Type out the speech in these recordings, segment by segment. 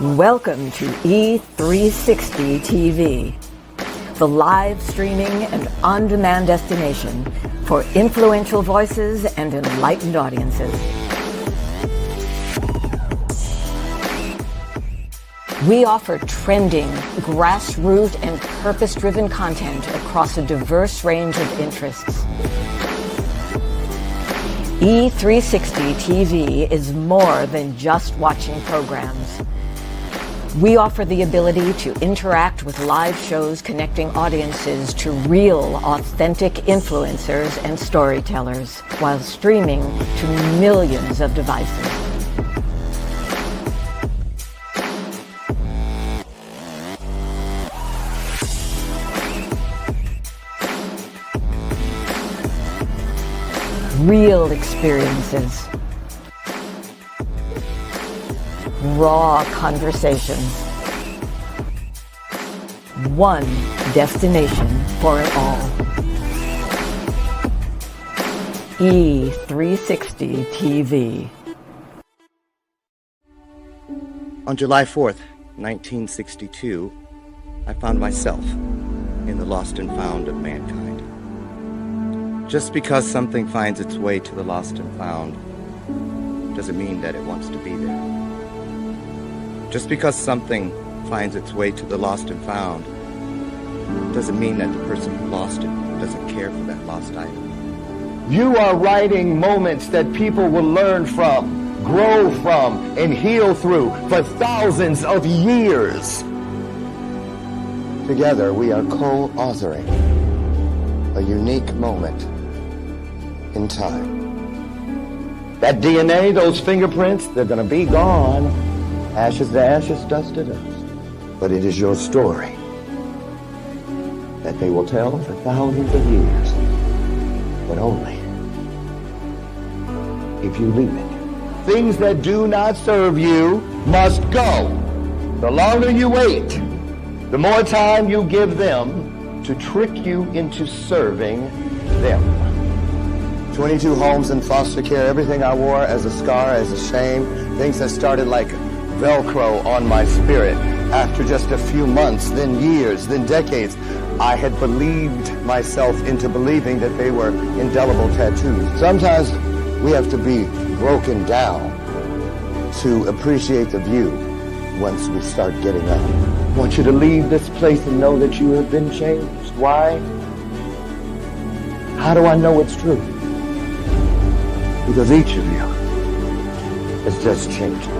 Welcome to E360 TV, the live streaming and on-demand destination for influential voices and enlightened audiences. We offer trending, grassroots, and purpose-driven content across a diverse range of interests. E360 TV is more than just watching programs. We offer the ability to interact with live shows connecting audiences to real, authentic influencers and storytellers while streaming to millions of devices. Real experiences. Raw conversations. One destination for it all. E360 TV. On July 4th, 1962, I found myself in the lost and found of mankind. Just because something finds its way to the lost and found doesn't mean that it wants to be there. Just because something finds its way to the lost and found doesn't mean that the person who lost it doesn't care for that lost item. You are writing moments that people will learn from, grow from, and heal through for thousands of years. Together, we are co-authoring a unique moment in time. That DNA, those fingerprints, they're going to be gone. Ashes to ashes, dust to dust. But it is your story that they will tell for thousands of years. But only if you leave it. Things that do not serve you must go. The longer you wait, the more time you give them to trick you into serving them. 22 homes in foster care, everything I wore as a scar, as a shame, things that started like Velcro on my spirit. After just a few months, then years, then decades, I had believed myself into believing that they were indelible tattoos. Sometimes we have to be broken down to appreciate the view once we start getting up. I want you to leave this place and know that you have been changed. Why? How do I know it's true? Because each of you has just changed.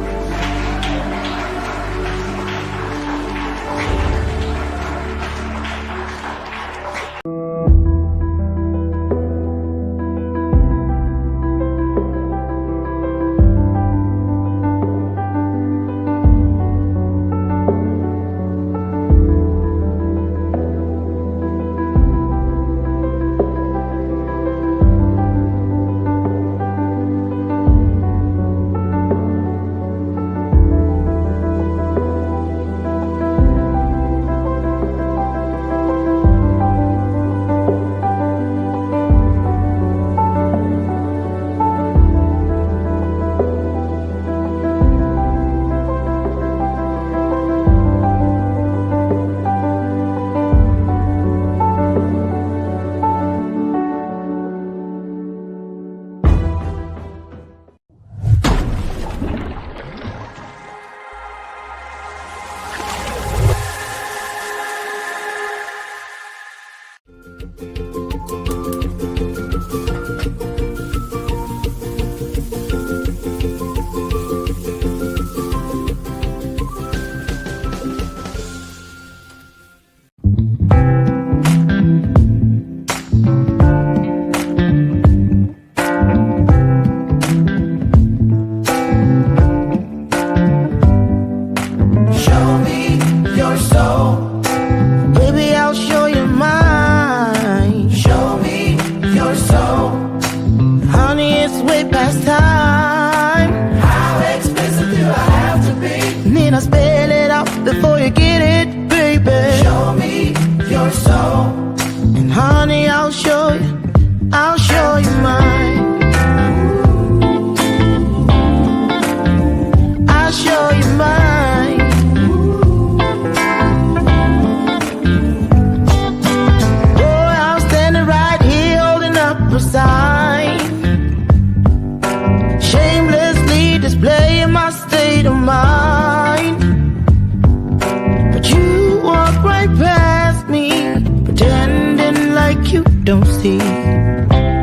don't see.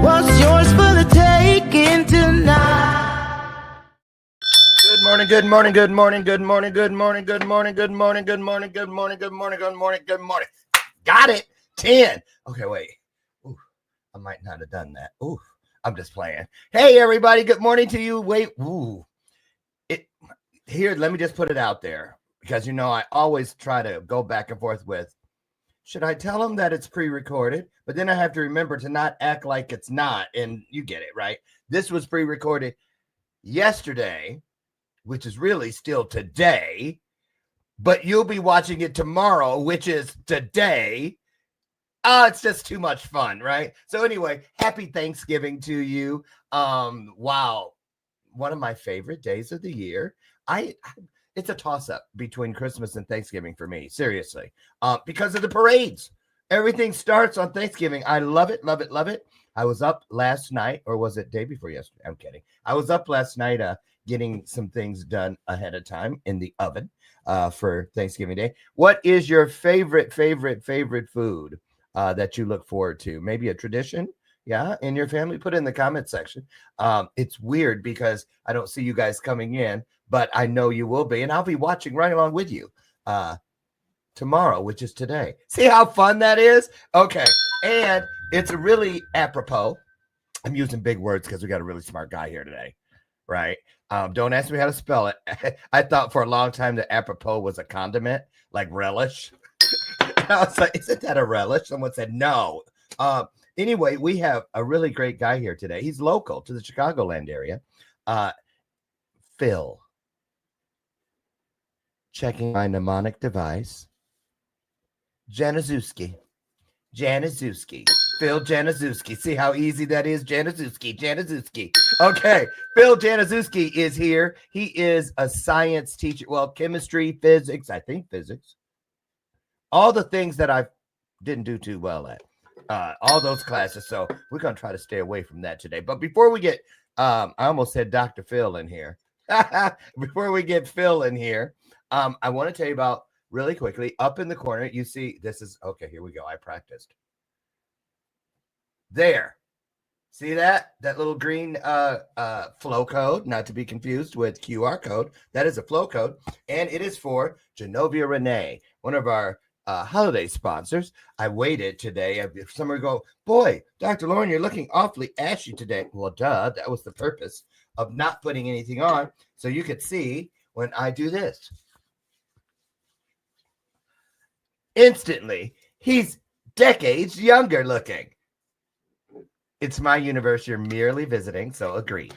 What's yours for the taking tonight? Good morning, good morning, good morning, good morning, good morning, good morning, good morning, good morning, good morning, good morning, good morning, good morning. Got it. 10. Okay, wait. Ooh, I might not have done that. Ooh, I'm just playing. Hey, everybody. Good morning to you. Wait. Ooh. Here, let me just put it out there because, you know, I always try to go back and forth with, should I tell them that it's pre-recorded? But then I have to remember to not act like it's not. And you get it, right? This was pre-recorded yesterday, which is really still today, but you'll be watching it tomorrow, which is today. Oh, it's just too much fun, right? So anyway, happy Thanksgiving to you. Wow. One of my favorite days of the year. It's a toss-up between Christmas and Thanksgiving for me, seriously, because of the parades. Everything starts on Thanksgiving. I love it, love it, love it. I was up last night, or was it day before yesterday? I'm kidding. I was up last night getting some things done ahead of time in the oven for Thanksgiving Day. What is your favorite food that you look forward to? Maybe a tradition? Yeah, in your family? Put it in the comment section. It's weird because I don't see you guys coming in, but I know you will be, and I'll be watching right along with you tomorrow, which is today. See how fun that is? Okay, and it's a really apropos. I'm using big words because we got a really smart guy here today, right? Don't ask me how to spell it. I thought for a long time that apropos was a condiment, like relish. I was like, isn't that a relish? Someone said no. Anyway, we have a really great guy here today. He's local to the Chicagoland area. Phil. Checking my mnemonic device. Januszewski. Phil Januszewski. See how easy that is? Januszewski. Okay. Phil Januszewski is here. He is a science teacher. Well, chemistry, physics, I think physics. All the things that I didn't do too well at. All those classes. So we're going to try to stay away from that today. But before we get, I almost said Dr. Phil in here. Before we get Phil in here, I want to tell you about really quickly up in the corner. You see, this is okay. Here we go. I practiced there. See that little green flow code, not to be confused with QR code. That is a flow code, and it is for Genovia Renee, one of our holiday sponsors. I waited today. If someone go, boy, Dr. Lauren, you're looking awfully ashy today. Well, duh, that was the purpose of not putting anything on, so you could see when I do this. Instantly, he's decades younger looking. It's my universe. You're merely visiting, so agree.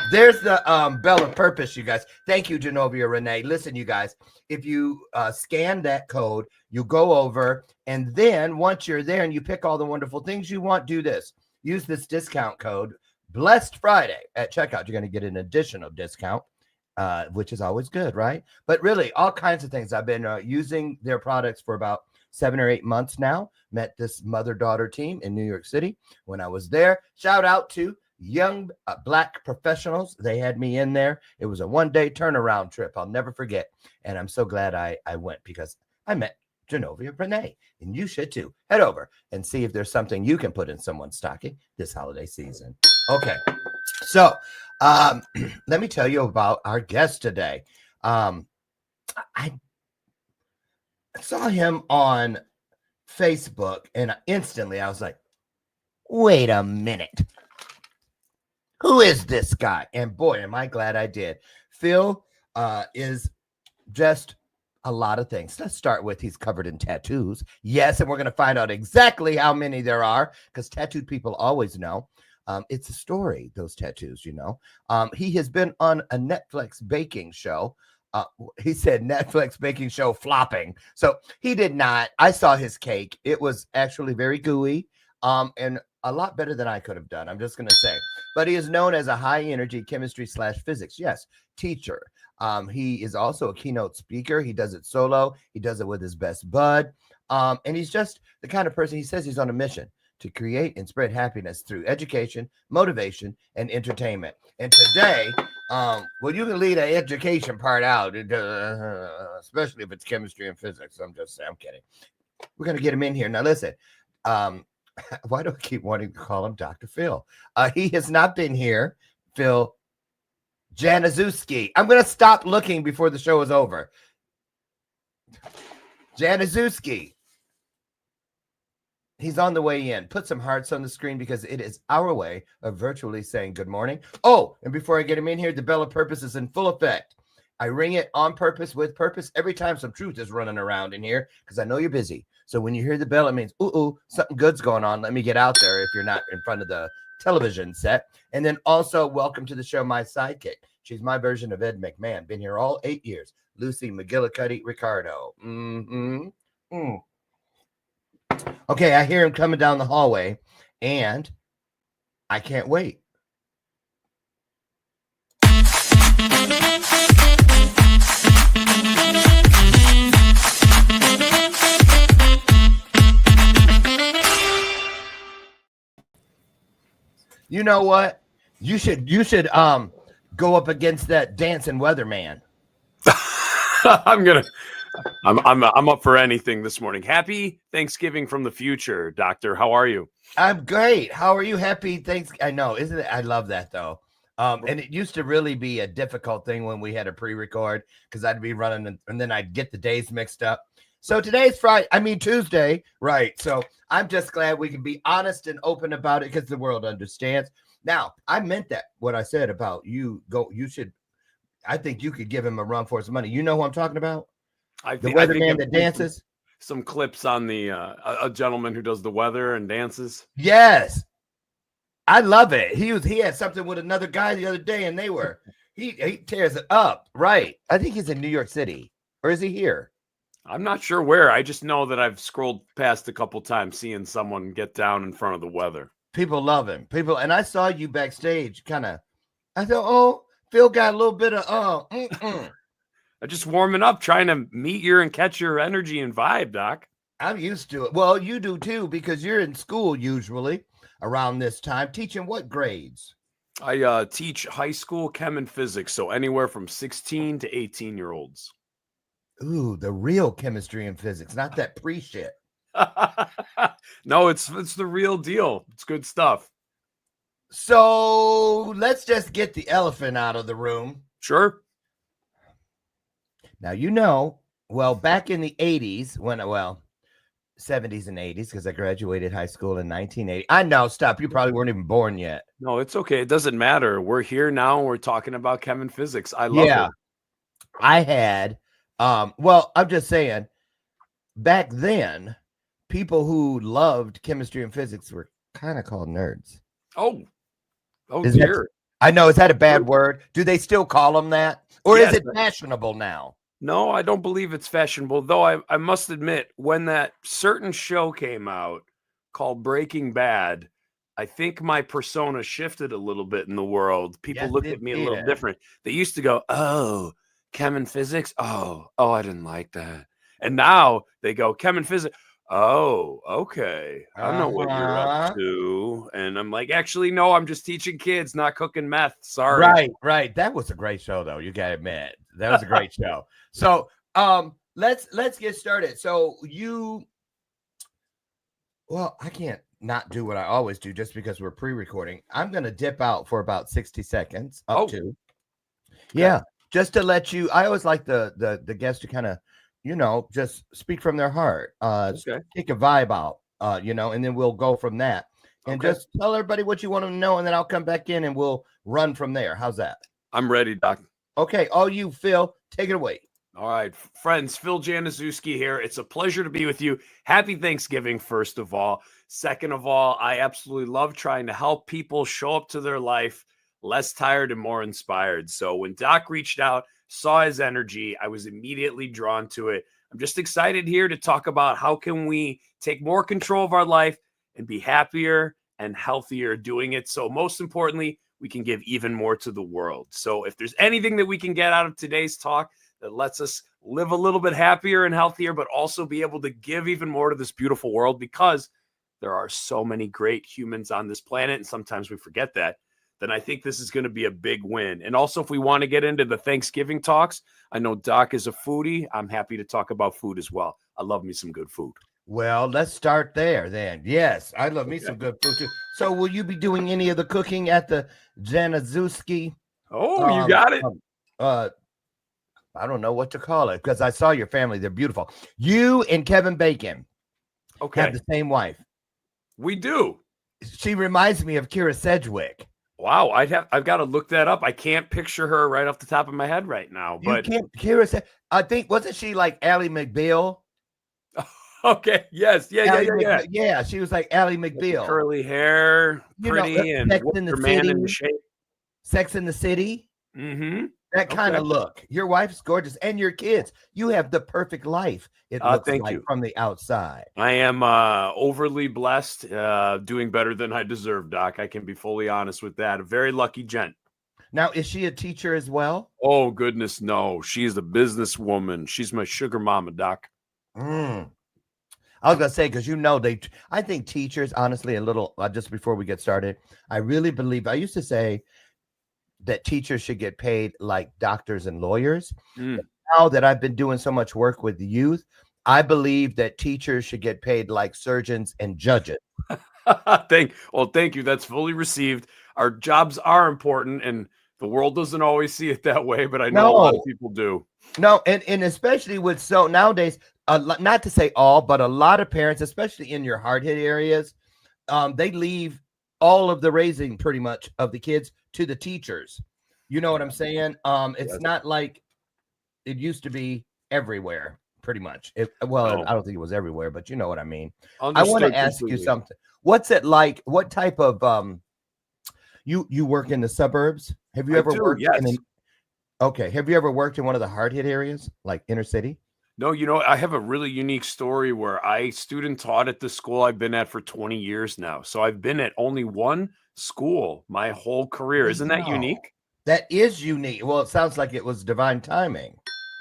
There's the bell of purpose, you guys. Thank you, Genovia Renee. Listen, you guys, if you scan that code, you go over, and then once you're there and you pick all the wonderful things you want, do this. Use this discount code, Blessed Friday, at checkout. You're going to get an additional discount, which is always good, right? But really, all kinds of things. I've been using their products for about 7 or 8 months now. Met this mother-daughter team in New York City when I was there. Shout out to young Black professionals. They had me in there. It was a one-day turnaround trip. I'll never forget. And I'm so glad I went because I met Genovia Renee. And you should too. Head over and see if there's something you can put in someone's stocking this holiday season. Okay. So let me tell you about our guest today. I saw him on Facebook and instantly I was like, wait a minute. Who is this guy? And boy, am I glad I did. Phil is just a lot of things. Let's start with he's covered in tattoos. Yes, and we're going to find out exactly how many there are because tattooed people always know. It's a story, those tattoos, you know. He has been on a Netflix baking show. He said Netflix baking show flopping. So he did not. I saw his cake. It was actually very gooey and a lot better than I could have done. I'm just going to say. But he is known as a high energy chemistry / physics. Yes, teacher. He is also a keynote speaker. He does it solo. He does it with his best bud. And he's just the kind of person, he says he's on a mission to create and spread happiness through education, motivation, and entertainment. And today, well, you can leave the education part out, especially if it's chemistry and physics. I'm just saying, I'm kidding. We're going to get him in here. Now, listen, Why do I keep wanting to call him Dr. Phil? He has not been here, Phil Januszewski. I'm going to stop looking before the show is over. Januszewski. He's on the way in. Put some hearts on the screen because it is our way of virtually saying good morning. Oh, and before I get him in here, the bell of purpose is in full effect. I ring it on purpose, with purpose, every time some truth is running around in here because I know you're busy. So when you hear the bell, it means, ooh, something good's going on. Let me get out there if you're not in front of the television set. And then also, welcome to the show, my sidekick. She's my version of Ed McMahon. Been here all 8 years. Lucy McGillicuddy Ricardo. Okay, I hear him coming down the hallway, and I can't wait. You know what? You should go up against that dancing weatherman. I'm up for anything this morning. Happy Thanksgiving from the future, Doctor. How are you? I'm great. How are you? Happy Thanksgiving. I know, isn't it? I love that though. And it used to really be a difficult thing when we had a pre-record because I'd be running and then I'd get the days mixed up. So today's Tuesday, right? So I'm just glad we can be honest and open about it because the world understands. Now, I meant that what I said about you. I think you could give him a run for his money. You know who I'm talking about? The weatherman that dances. Some clips on the a gentleman who does the weather and dances. Yes, I love it. He had something with another guy the other day, and he tears it up. Right? I think he's in New York City, or is he here? I'm not sure where. I just know that I've scrolled past a couple times, seeing someone get down in front of the weather. People love him. And I saw you backstage. I thought, oh, Phil got a little bit of I'm just warming up, trying to meet your and catch your energy and vibe, Doc. I'm used to it. Well, you do too, because you're in school usually around this time. Teaching what grades? I teach high school chem and physics, so anywhere from 16 to 18-year-olds. Ooh, the real chemistry and physics, not that pre-shit. No, it's the real deal. It's good stuff. So let's just get the elephant out of the room. Sure. Now, back in the 80s, 70s and 80s, because I graduated high school in 1980. I know, stop. You probably weren't even born yet. No, it's okay. It doesn't matter. We're here now, and we're talking about chem and physics. I love it. I had, I'm just saying, back then, people who loved chemistry and physics were kind of called nerds. Oh dear. I know. Is that a bad word? Do they still call them that? Or yes, is it fashionable now? No, I don't believe it's fashionable, though I must admit, when that certain show came out called Breaking Bad, I think my persona shifted a little bit in the world. People looked at me a little different. They used to go, oh, chem and physics? Oh, I didn't like that. And now they go, chem and physics. Oh, okay. I know what you're up to. And I'm like, actually, no, I'm just teaching kids, not cooking meth. Sorry. Right. That was a great show, though. You got to admit. That was a great show. So let's get started. So I can't not do what I always do just because we're pre-recording. I'm going to dip out for about 60 seconds just to let you. I always like the guests to kind of, just speak from their heart, take a vibe out, and then we'll go from that and just tell everybody what you want them to know. And then I'll come back in and we'll run from there. How's that? I'm ready, Doc. Okay. All you, Phil, take it away. All right, friends, Phil Januszewski here. It's a pleasure to be with you. Happy Thanksgiving, first of all. Second of all, I absolutely love trying to help people show up to their life less tired and more inspired. So when Doc reached out, saw his energy, I was immediately drawn to it. I'm just excited here to talk about how can we take more control of our life and be happier and healthier doing it. So most importantly, we can give even more to the world. So if there's anything that we can get out of today's talk that lets us live a little bit happier and healthier, but also be able to give even more to this beautiful world, because there are so many great humans on this planet, and sometimes we forget that, then I think this is going to be a big win. And also, if we want to get into the Thanksgiving talks, I know Doc is a foodie. I'm happy to talk about food as well. I love me some good food. Well, let's start there then. Yes, I love me some good food too. So, will you be doing any of the cooking at the Januszewski? Oh, you got it. I don't know what to call it because I saw your family. They're beautiful. You and Kevin Bacon have the same wife. We do. She reminds me of Kira Sedgwick. Wow, I've got to look that up. I can't picture her right off the top of my head right now. But you can't. Kira, I think wasn't she like Ally McBeal? Okay. Yes. Yeah. Yeah, she was like Ally McBeal. Curly hair, pretty, and Sex in the man City. in the shape. Sex in the City. Mm-hmm. That kind of look. Your wife's gorgeous, and your kids. You have the perfect life. It looks like from the outside. I am overly blessed, doing better than I deserve, Doc. I can be fully honest with that. A very lucky gent. Now, is she a teacher as well? Oh goodness, no. She's a businesswoman. She's my sugar mama, Doc. I was gonna say because I think teachers, honestly, a little just before we get started, I really believe. I used to say that teachers should get paid like doctors and lawyers. Now that I've been doing so much work with the youth, I believe that teachers should get paid like surgeons and judges. Thank you. That's fully received. Our jobs are important, and the world doesn't always see it that way, but I know a lot of people do. No, and especially with nowadays, not to say all, but a lot of parents, especially in your hard hit areas, they leave all of the raising pretty much of the kids to the teachers. You know what I'm saying? It's not like it used to be everywhere, pretty much. I don't think it was everywhere, but you know what I mean. I want to ask you something. What's it like? What type of you work in the suburbs? Have you ever worked have you ever worked in one of the hard hit areas like inner city? No, I have a really unique story where I student taught at the school I've been at for 20 years now. So I've been at only one school my whole career. Isn't that unique? That is unique. Well, it sounds like it was divine timing.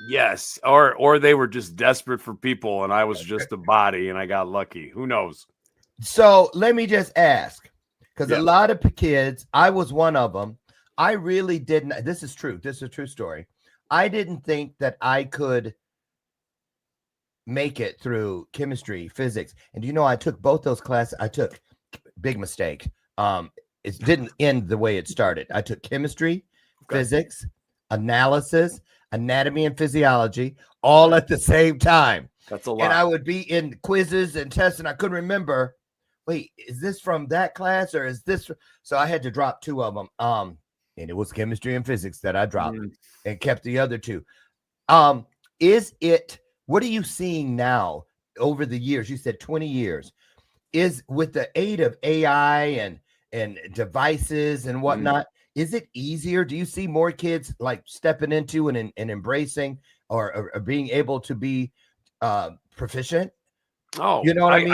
Yes. Or they were just desperate for people and I was just a body and I got lucky. Who knows? So let me just ask, because a lot of kids, I was one of them. I really didn't. This is true. This is a true story. I didn't think that I could make it through chemistry, physics. And I took both those classes. I took big mistake. It didn't end the way it started. I took chemistry, physics, analysis, anatomy, and physiology all at the same time. That's a lot. And I would be in quizzes and tests, and I couldn't remember. Wait, is this from that class or is this? So I had to drop two of them. And it was chemistry and physics that I dropped and kept the other two. What are you seeing now over the years? You said 20 years. Is with the aid of AI and devices and whatnot, is it easier? Do you see more kids like stepping into and embracing or being able to be proficient? Oh, you know what I mean?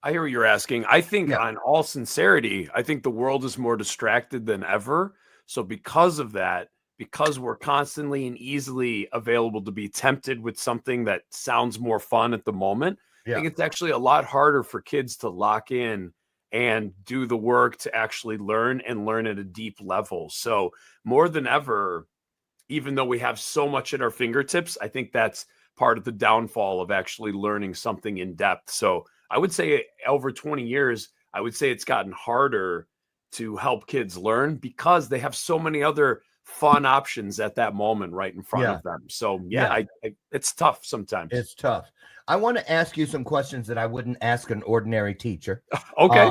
I hear what you're asking. I think on all sincerity, I think the world is more distracted than ever. So because of that, because we're constantly and easily available to be tempted with something that sounds more fun at the moment, I think it's actually a lot harder for kids to lock in and do the work to actually learn and learn at a deep level. So more than ever, even though we have so much at our fingertips, I think that's part of the downfall of actually learning something in depth. So I would say over 20 years, I would say it's gotten harder to help kids learn because they have so many other fun options at that moment right in front of them. So it's tough sometimes. It's tough. I want to ask you some questions that I wouldn't ask an ordinary teacher. Okay.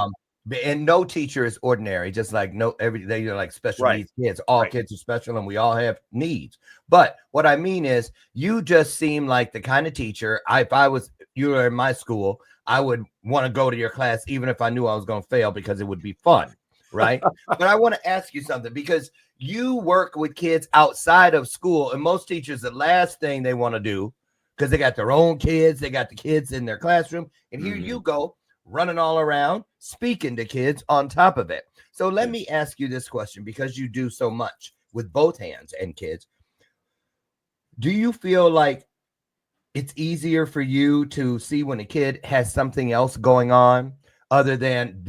And no teacher is ordinary, just like they're like special needs kids. All kids are special and we all have needs. But what I mean is you just seem like the kind of teacher, if you were in my school, I would want to go to your class, even if I knew I was going to fail because it would be fun. Right. But I want to ask you something because you work with kids outside of school. And most teachers, the last thing they want to do, because they got their own kids, they got the kids in their classroom. And here you go running all around, speaking to kids on top of it. So let me ask you this question, because you do so much with both hands and kids. Do you feel like it's easier for you to see when a kid has something else going on other than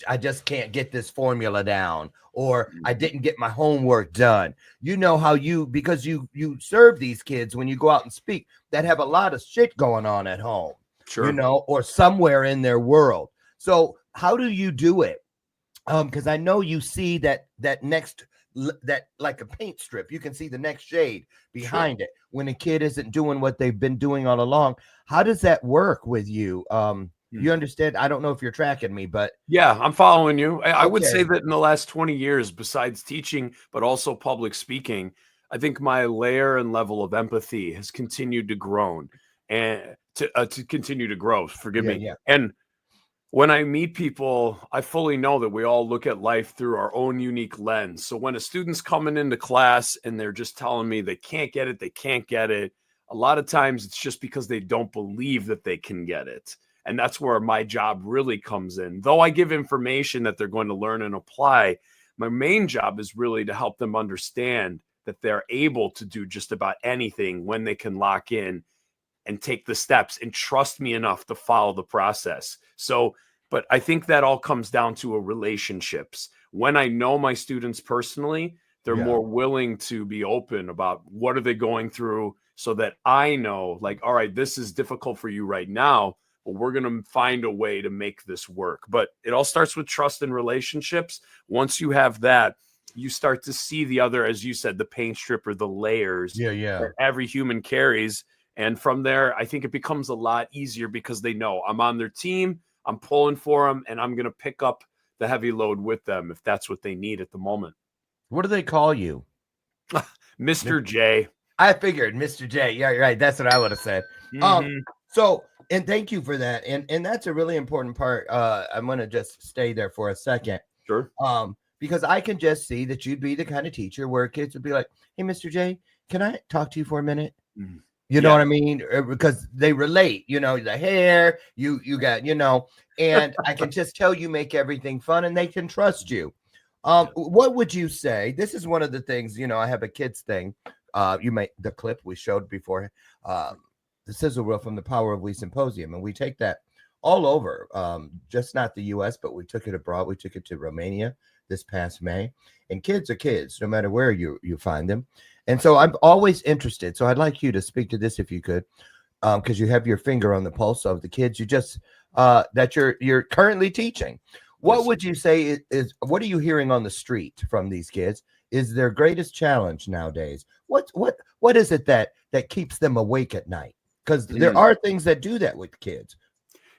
I just can't get this formula down, or I didn't get my homework done? You know how because you serve these kids when you go out and speak that have a lot of shit going on at home. Sure. or somewhere in their world. So how do you do it? Because I know you see that next, that like a paint strip, you can see the next shade behind it when a kid isn't doing what they've been doing all along. How does that work with you? You understand? I don't know if you're tracking me, but yeah, I'm following you. I would say that in the last 20 years, besides teaching, but also public speaking, I think my layer and level of empathy has continued to grow and to continue to grow. Forgive me. Yeah. And when I meet people, I fully know that we all look at life through our own unique lens. So when a student's coming into class and they're just telling me they can't get it, a lot of times it's just because they don't believe that they can get it. And that's where my job really comes in. Though I give information that they're going to learn and apply, my main job is really to help them understand that they're able to do just about anything when they can lock in and take the steps and trust me enough to follow the process. So, but I think that all comes down to relationships. When I know my students personally, they're more willing to be open about what are they going through, so that I know, like, all right, this is difficult for you right now, but we're going to find a way to make this work. But it all starts with trust and relationships. Once you have that, you start to see the other, as you said, the paint strip or the layers that every human carries. And from there, I think it becomes a lot easier because they know I'm on their team, I'm pulling for them, and I'm going to pick up the heavy load with them if that's what they need at the moment. What do they call you? Mr. J. I figured Mr. J. Yeah, you're right. That's what I would have said. So, and thank you for that. And that's a really important part. I'm going to just stay there for a second. Sure. Because I can just see that you'd be the kind of teacher where kids would be like, hey, Mr. J, can I talk to you for a minute? You know what I mean? Because they relate, the hair, you got, and I can just tell you make everything fun and they can trust you. What would you say? This is one of the things, I have a kids thing. The clip we showed before, the sizzle reel from the Power of We Symposium. And we take that all over, just not the US, but we took it abroad. We took it to Romania this past May, and kids are kids, no matter where you find them. And so I'm always interested. So I'd like you to speak to this if you could, because you have your finger on the pulse of the kids you just that you're currently teaching. What would you say is what are you hearing on the street from these kids is their greatest challenge nowadays? What is it that keeps them awake at night? Because there are things that do that with kids.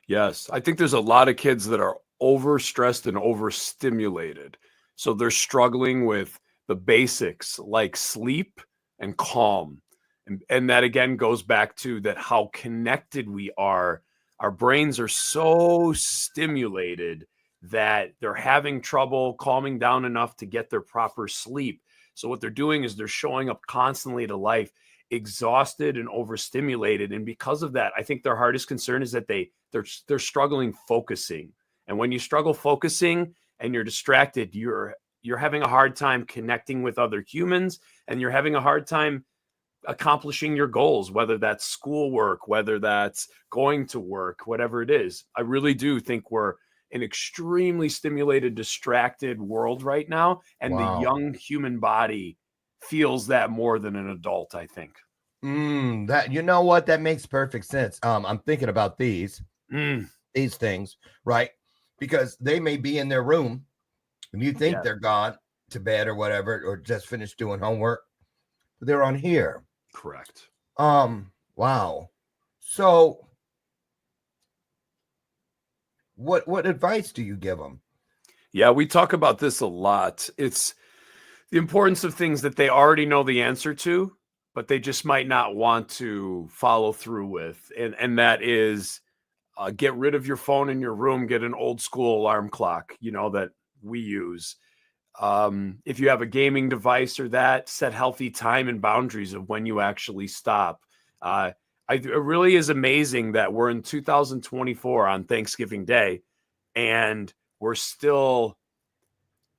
Yes, I think there's a lot of kids that are overstressed and overstimulated. So they're struggling with the basics like sleep and calm. And that again goes back to that how connected we are. Our brains are so stimulated that they're having trouble calming down enough to get their proper sleep. So what they're doing is they're showing up constantly to life exhausted and overstimulated. And because of that, I think their hardest concern is that they're struggling focusing. And when you struggle focusing and you're distracted, you're having a hard time connecting with other humans, and you're having a hard time accomplishing your goals, whether that's schoolwork, whether that's going to work, whatever it is. I really do think we're an extremely stimulated, distracted world right now. And the young human body feels that more than an adult, I think. That, you know what? That makes perfect sense. I'm thinking about these things, right? Because they may be in their room and you think they're gone to bed or whatever, or just finished doing homework, but they're on here. Correct. Wow. So what advice do you give them? Yeah, we talk about this a lot. It's the importance of things that they already know the answer to, but they just might not want to follow through with. And that is get rid of your phone in your room, get an old school alarm clock, that we use. If you have a gaming device or that, set healthy time and boundaries of when you actually stop. It really is amazing that we're in 2024 on Thanksgiving Day, and we're still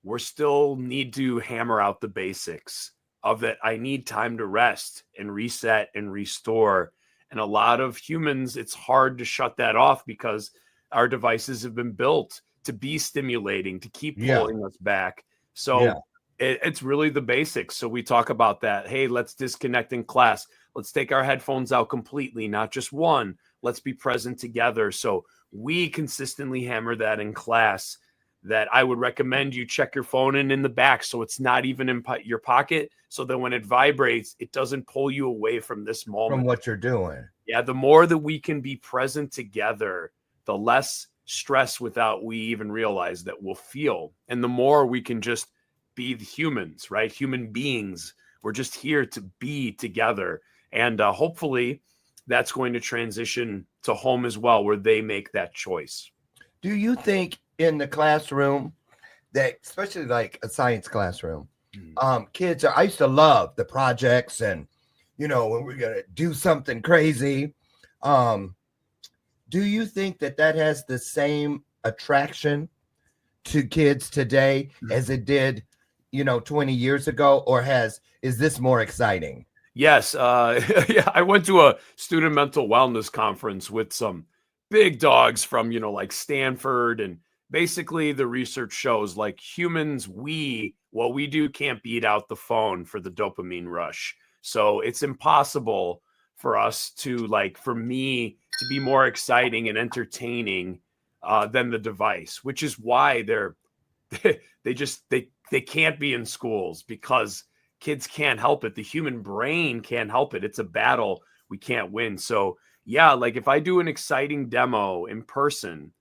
need to hammer out the basics of that. I need time to rest and reset and restore. And a lot of humans, it's hard to shut that off because our devices have been built to be stimulating, to keep pulling us back. So it's really the basics. So we talk about that. Hey, let's disconnect in class. Let's take our headphones out completely, not just one. Let's be present together. So we consistently hammer that in class, that I would recommend you check your phone in the back so it's not even in your pocket, so that when it vibrates, it doesn't pull you away from this moment. From what you're doing. Yeah, the more that we can be present together, the less stress without we even realize that we'll feel. And the more we can just be the humans, right? Human beings. We're just here to be together. And hopefully that's going to transition to home as well, where they make that choice. Do you think in the classroom that, especially like a science classroom, kids I used to love the projects and, when we're going to do something crazy. Do you think that has the same attraction to kids today as it did, 20 years ago, or is this more exciting? Yes. Yeah, I went to a student mental wellness conference with some big dogs from, like Stanford. And basically the research shows, like, humans, what we do can't beat out the phone for the dopamine rush. So it's impossible for us to, for me to be more exciting and entertaining than the device, which is why they can't be in schools, because kids can't help it. The human brain can't help it. It's a battle we can't win. So yeah, if I do an exciting demo in person,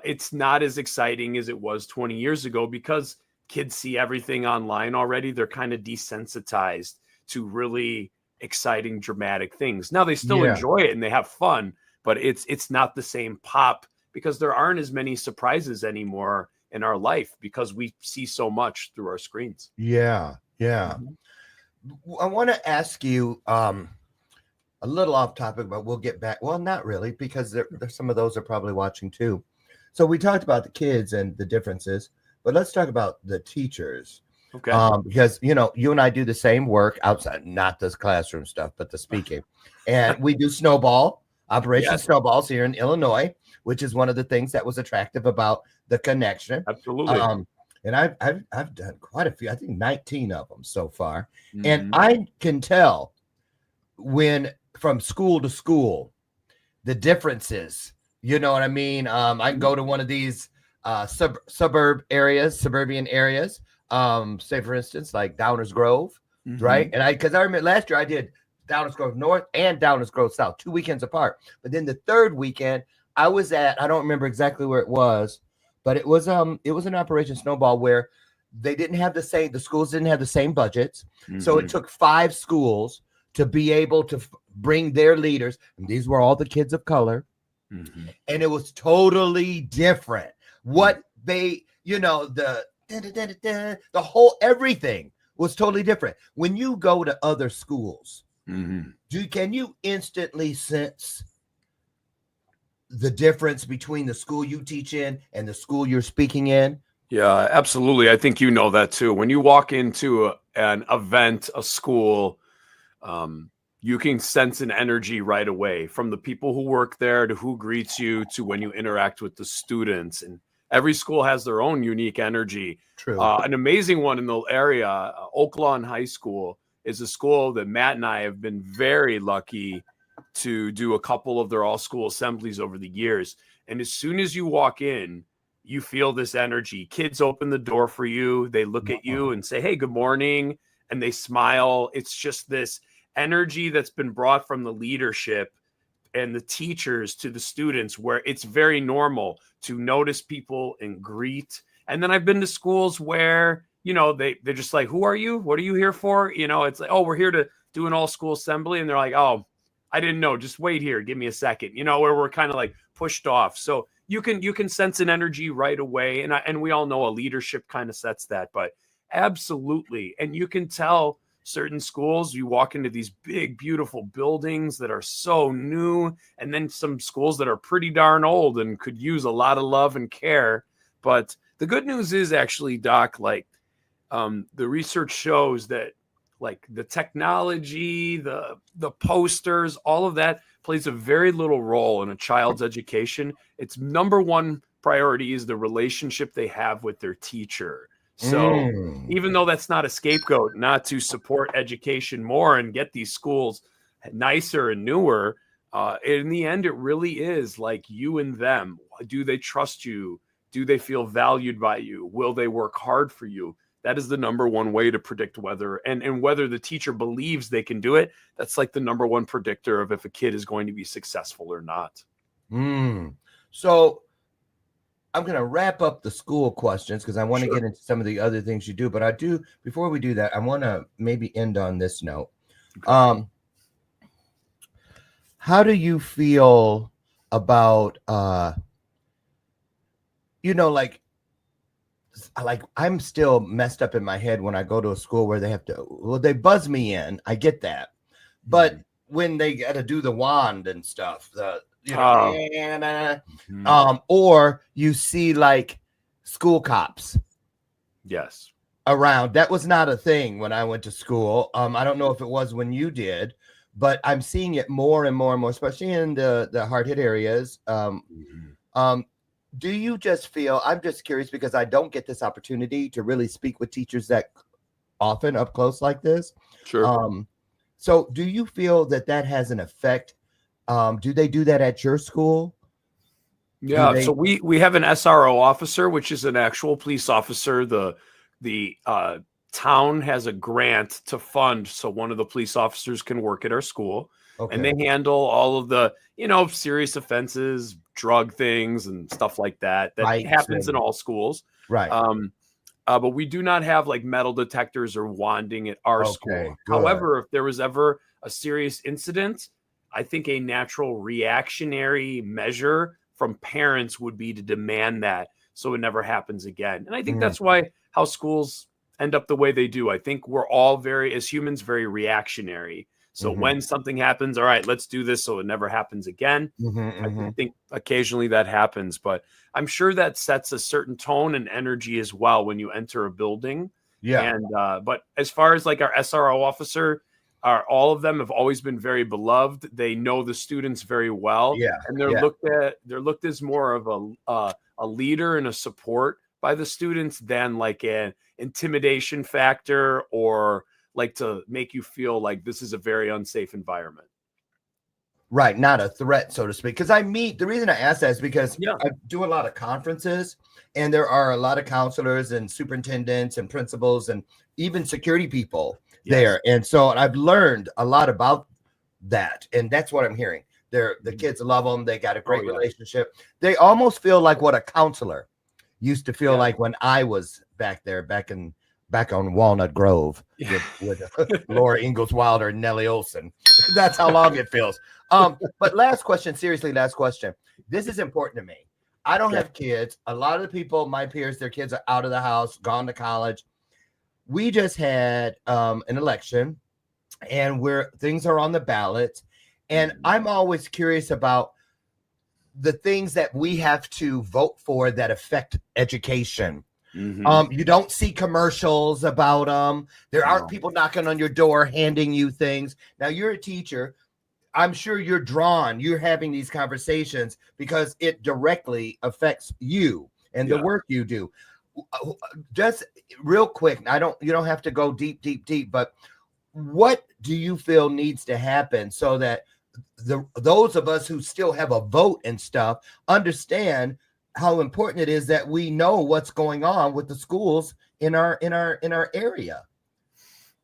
it's not as exciting as it was 20 years ago, because kids see everything online already. They're kind of desensitized to really exciting, dramatic things. Now they still enjoy it and they have fun, but it's not the same pop, because there aren't as many surprises anymore in our life, because we see so much through our screens. Yeah. I want to ask you a little off topic, but we'll get back. Well, not really, because there's some of those are probably watching too. So we talked about the kids and the differences, but let's talk about the teachers. Okay. Because, you and I do the same work outside, not this classroom stuff, but the speaking. And we do Operation Snowballs here in Illinois, which is one of the things that was attractive about the connection. Absolutely. And I've done quite a few, I think 19 of them so far. Mm-hmm. And I can tell when from school to school, the differences, you know what I mean? I can go to one of these suburban areas. Say for instance, like Downers Grove, right? And because I remember last year I did Downers Grove North and Downers Grove South, 2 weekends apart. But then the third weekend I was at, I don't remember exactly where it was, but it was an Operation Snowball where the schools didn't have the same budgets. So it took 5 schools to be able to bring their leaders. And these were all the kids of color. And it was totally different. What they, the whole everything was totally different. When you go to other schools, can you instantly sense the difference between the school you teach in and the school you're speaking in? Yeah, absolutely. I think you know that too. When you walk into an event, a school, you can sense an energy right away, from the people who work there to who greets you to when you interact with the students. And every school has their own unique energy. True. An amazing one in the area, Oak Lawn High School, is a school that Matt and I have been very lucky to do a couple of their all-school assemblies over the years. And as soon as you walk in, you feel this energy. Kids open the door for you. They look at you and say, "Hey, good morning." And they smile. It's just this energy that's been brought from the leadership and the teachers to the students, where it's very normal to notice people and greet. And then I've been to schools where, they're just like, "Who are you? What are you here for?" It's like, "Oh, we're here to do an all-school assembly." And they're like, "Oh, I didn't know. Just wait here. Give me a second." Where we're kind of like pushed off. So you can sense an energy right away. And we all know a leadership kind of sets that, but absolutely. And you can tell certain schools, you walk into these big, beautiful buildings that are so new, and then some schools that are pretty darn old and could use a lot of love and care. But the good news is actually, Doc, the research shows that the technology, the posters, all of that plays a very little role in a child's education. Its number one priority is the relationship they have with their teacher. So even though that's not a scapegoat not to support education more and get these schools nicer and newer, in the end, it really is like you and them. Do they trust you? Do they feel valued by you? Will they work hard for you? That is the number one way to predict whether, and whether the teacher believes they can do it. That's like the number one predictor of if a kid is going to be successful or not. So I'm going to wrap up the school questions because I want to get into some of the other things you do. But before we do that, I want to maybe end on this note. Okay. How do you feel about, like I'm still messed up in my head when I go to a school where they buzz me in. I get that. But when they got to do the wand and stuff, or you see like school cops. Yes. Around. That was not a thing when I went to school. I don't know if it was when you did, but I'm seeing it more and more and more, especially in the hard hit areas. Do you just feel, I'm just curious because I don't get this opportunity to really speak with teachers that often up close like this. Sure. So do you feel that has an effect? Do they do that at your school? Yeah. So we have an SRO officer, which is an actual police officer. The town has a grant to fund so one of the police officers can work at our school. Okay. And they handle all of the, serious offenses, drug things and stuff like that happens in all schools. Right. But we do not have like metal detectors or wanding at our school. Good. However, if there was ever a serious incident, I think a natural reactionary measure from parents would be to demand that so it never happens again. And I think that's how schools end up the way they do. I think we're all as humans, very reactionary. So when something happens, all right, let's do this so it never happens again. I think occasionally that happens, but I'm sure that sets a certain tone and energy as well when you enter a building. Yeah. And but as far as like our SRO officer, all of them have always been very beloved. They know the students very well. Yeah. And they're looked as more of a leader and a support by the students than like an intimidation factor or like to make you feel like this is a very unsafe environment. Right. Not a threat, so to speak. Because the reason I ask that is because I do a lot of conferences and there are a lot of counselors and superintendents and principals and even security people there. And so I've learned a lot about that. And that's what I'm hearing. The kids love them. They got a great relationship. They almost feel like what a counselor used to feel like when I was back on Walnut Grove with Laura Ingalls Wilder and Nellie Olson. That's how long it feels. But last question. This is important to me. I don't have kids. A lot of the people, my peers, their kids are out of the house, gone to college. We just had an election and things are on the ballot. And I'm always curious about the things that we have to vote for that affect education. You don't see commercials about them. There aren't people knocking on your door, handing you things. Now you're a teacher. I'm sure you're having these conversations because it directly affects you and the work you do. Just real quick. You don't have to go deep, but what do you feel needs to happen so that those of us who still have a vote and stuff understand how important it is that we know what's going on with the schools in our area?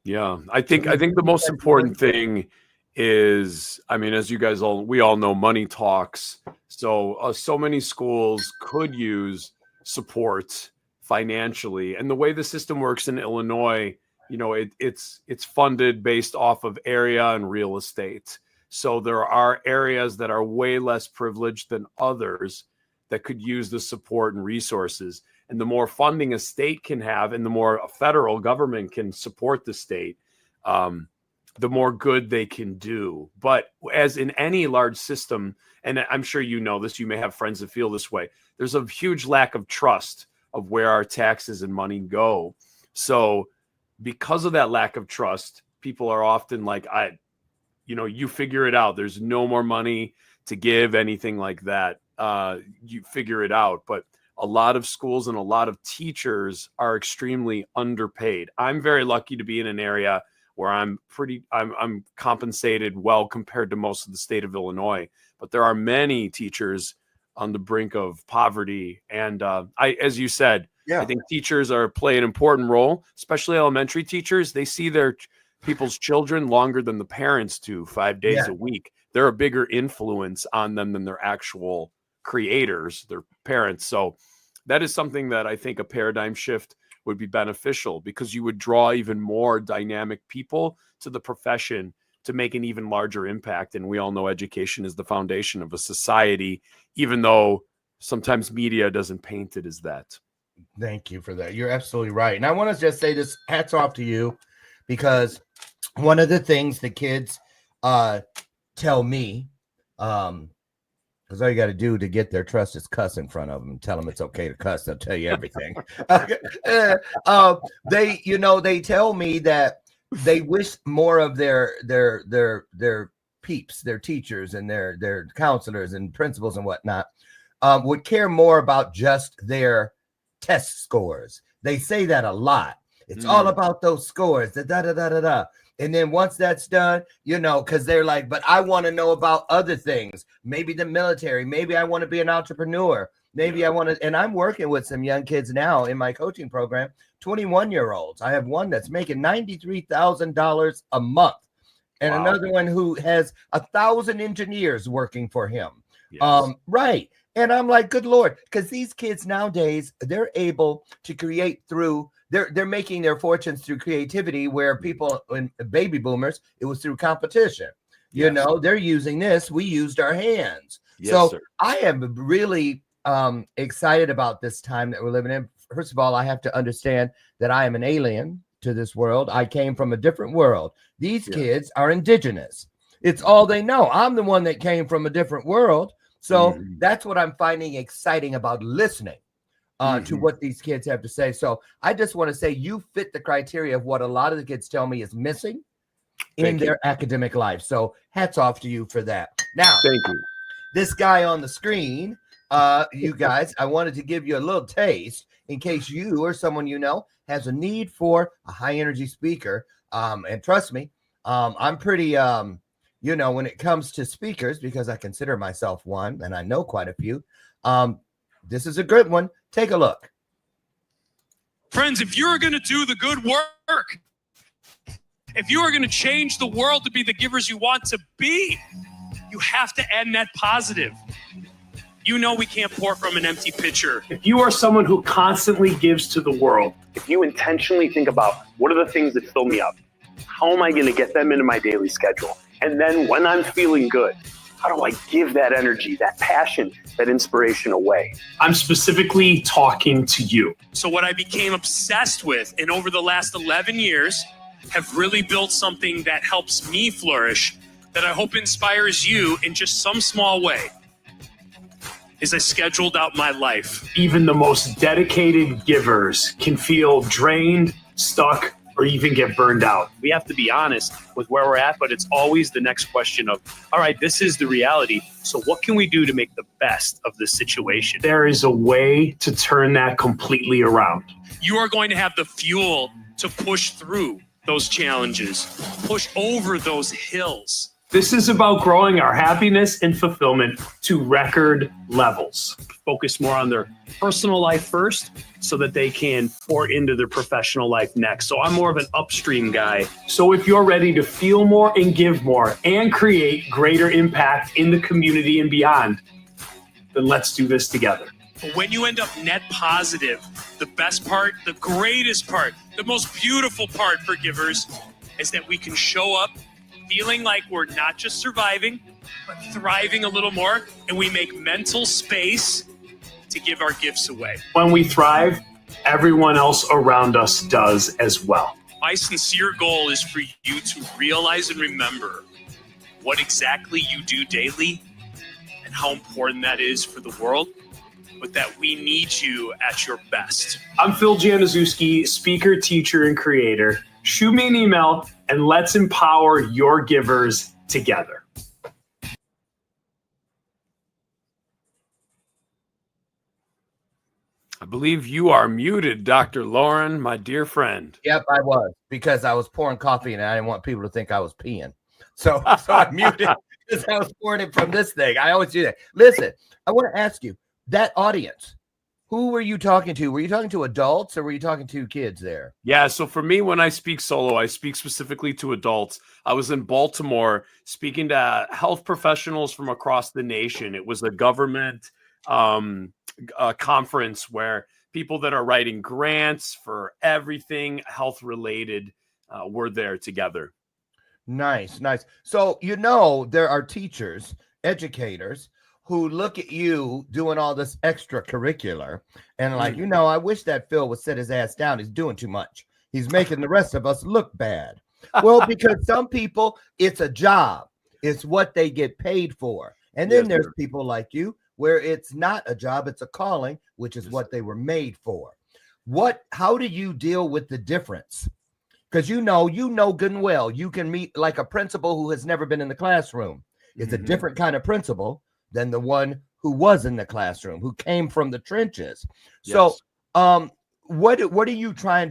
Yeah, I think the most important thing is, I mean, as you guys we all know, money talks. So so many schools could use support financially, and the way the system works in Illinois, it's funded based off of area and real estate. So there are areas that are way less privileged than others that could use the support and resources. And the more funding a state can have and the more a federal government can support the state, the more good they can do. But as in any large system, and I'm sure you know this, you may have friends that feel this way, there's a huge lack of trust of where our taxes and money go. So because of that lack of trust, people are often like, you figure it out. There's no more money to give, anything like that. You figure it out. But a lot of schools and a lot of teachers are extremely underpaid. I'm very lucky to be in an area where I'm compensated well compared to most of the state of Illinois. But there are many teachers on the brink of poverty. And as you said, I think teachers play an important role, especially elementary teachers. They see their people's children longer than the parents do, 5 days a week. They're a bigger influence on them than their actual creators, their parents. So that is something that I think a paradigm shift would be beneficial, because you would draw even more dynamic people to the profession to make an even larger impact. And we all know education is the foundation of a society, even though sometimes media doesn't paint it as that. Thank you for that. You're absolutely right. And I want to just say this, hats off to you, because one of the things the kids tell me, because all you got to do to get their trust is cuss in front of them and tell them it's okay to cuss. They'll tell you everything. They tell me that they wish more of their peeps, their teachers and their counselors and principals and whatnot would care more about just their test scores. They say that a lot. It's all about those scores. And then once that's done, because they're like, but I want to know about other things, maybe the military, maybe I want to be an entrepreneur, maybe I want to, and I'm working with some young kids now in my coaching program, 21-year-olds. I have one that's making $93,000 a month, and another one who has 1,000 engineers working for him. Yes. Right. And I'm like, good Lord, because these kids nowadays, they're able to create through they're making their fortunes through creativity, where people in baby boomers, it was through competition. They're using this. We used our hands. Yes, so sir. I am really excited about this time that we're living in. First of all, I have to understand that I am an alien to this world. I came from a different world. These kids are indigenous. It's all they know. I'm the one that came from a different world. So that's what I'm finding exciting about listening to what these kids have to say. So I just want to say you fit the criteria of what a lot of the kids tell me is missing in their academic life. So hats off to you for that. Now, thank you. This guy on the screen, you guys, I wanted to give you a little taste in case you or someone has a need for a high energy speaker. And trust me, I'm pretty, when it comes to speakers, because I consider myself one and I know quite a few, this is a good one. Take a look. Friends, if you're going to do the good work, if you are going to change the world to be the givers you want to be, you have to end net positive. We can't pour from an empty pitcher. If you are someone who constantly gives to the world, if you intentionally think about what are the things that fill me up, how am I going to get them into my daily schedule? And then when I'm feeling good, how do I give that energy, that passion, that inspiration away? I'm specifically talking to you. So what I became obsessed with, and over the last 11 years, have really built something that helps me flourish, that I hope inspires you in just some small way, is I scheduled out my life. Even the most dedicated givers can feel drained, stuck, or even get burned out. We have to be honest with where we're at, but it's always the next question of, all right, this is the reality. So what can we do to make the best of this situation? There is a way to turn that completely around. You are going to have the fuel to push through those challenges, push over those hills. This is about growing our happiness and fulfillment to record levels. Focus more on their personal life first so that they can pour into their professional life next. So I'm more of an upstream guy. So if you're ready to feel more and give more and create greater impact in the community and beyond, then let's do this together. But when you end up net positive, the best part, the greatest part, the most beautiful part for givers is that we can show up feeling like we're not just surviving, but thriving a little more, and we make mental space to give our gifts away. When we thrive, everyone else around us does as well. My sincere goal is for you to realize and remember what exactly you do daily and how important that is for the world, but that we need you at your best. I'm Phil Januszewski, speaker, teacher, and creator. Shoot me an email and let's empower your givers together. I believe you are muted, Dr. Lauren, my dear friend. Yep, I was, because I was pouring coffee and I didn't want people to think I was peeing. So I muted because I was pouring it from this thing. I always do that. Listen, I want to ask you, that audience, who were you talking to? Were you talking to adults or were you talking to kids there? Yeah, so for me, when I speak solo, I speak specifically to adults. I was in Baltimore speaking to health professionals from across the nation. It was a government conference where people that are writing grants for everything health related were there together. Nice. So, there are teachers, educators who look at you doing all this extracurricular and like, I wish that Phil would sit his ass down. He's doing too much. He's making the rest of us look bad. Well, because some people, it's a job. It's what they get paid for. And then there's people like you where it's not a job, it's a calling, which is what they were made for. How do you deal with the difference? Because you know good and well, you can meet like a principal who has never been in the classroom. It's a different kind of principal than the one who was in the classroom, who came from the trenches. So, what point are you trying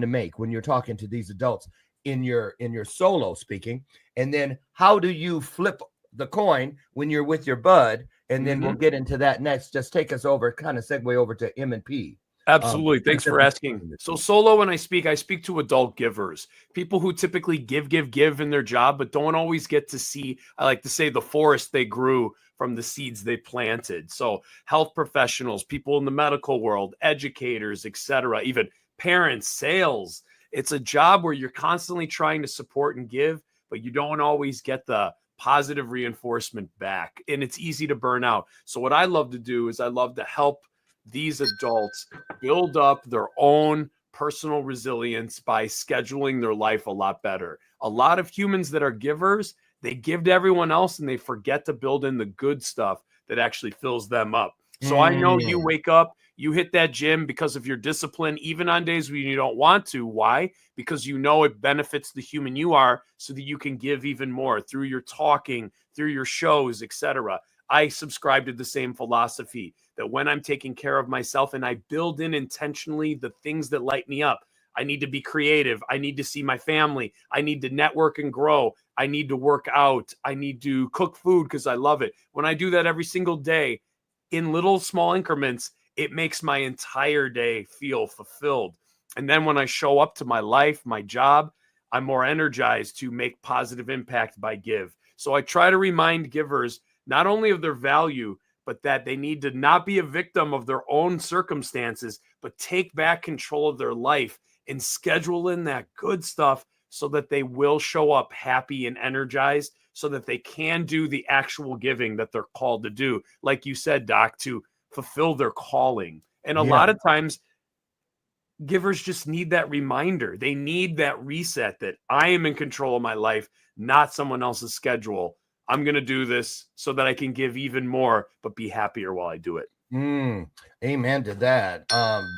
to make when you're talking to these adults in your solo speaking? And then how do you flip the coin when you're with your bud? And then we'll get into that next. Just take us over, kind of segue over to M&P. Absolutely. Thanks for asking. So solo, when I speak to adult givers, people who typically give in their job, but don't always get to see, I like to say, the forest they grew from the seeds they planted. So health professionals, people in the medical world, educators, etc., even parents, sales. It's a job where you're constantly trying to support and give, but you don't always get the positive reinforcement back. And it's easy to burn out. So what I love to do is I love to help these adults build up their own personal resilience by scheduling their life a lot better. A lot of humans that are givers, they give to everyone else and they forget to build in the good stuff that actually fills them up. So I know you wake up, you hit that gym because of your discipline, even on days when you don't want to. Why? Because you know it benefits the human you are so that you can give even more through your talking, through your shows, etc. I subscribe to the same philosophy that when I'm taking care of myself and I build in intentionally the things that light me up, I need to be creative. I need to see my family. I need to network and grow. I need to work out. I need to cook food because I love it. When I do that every single day in little small increments, it makes my entire day feel fulfilled. And then when I show up to my life, my job, I'm more energized to make positive impact by give. So I try to remind givers not only of their value, but that they need to not be a victim of their own circumstances, but take back control of their life and schedule in that good stuff so that they will show up happy and energized so that they can do the actual giving that they're called to do. Like you said, Doc, to fulfill their calling. And a lot of times givers just need that reminder. They need that reset that I am in control of my life, not someone else's schedule. I'm going to do this so that I can give even more, but be happier while I do it. Amen to that.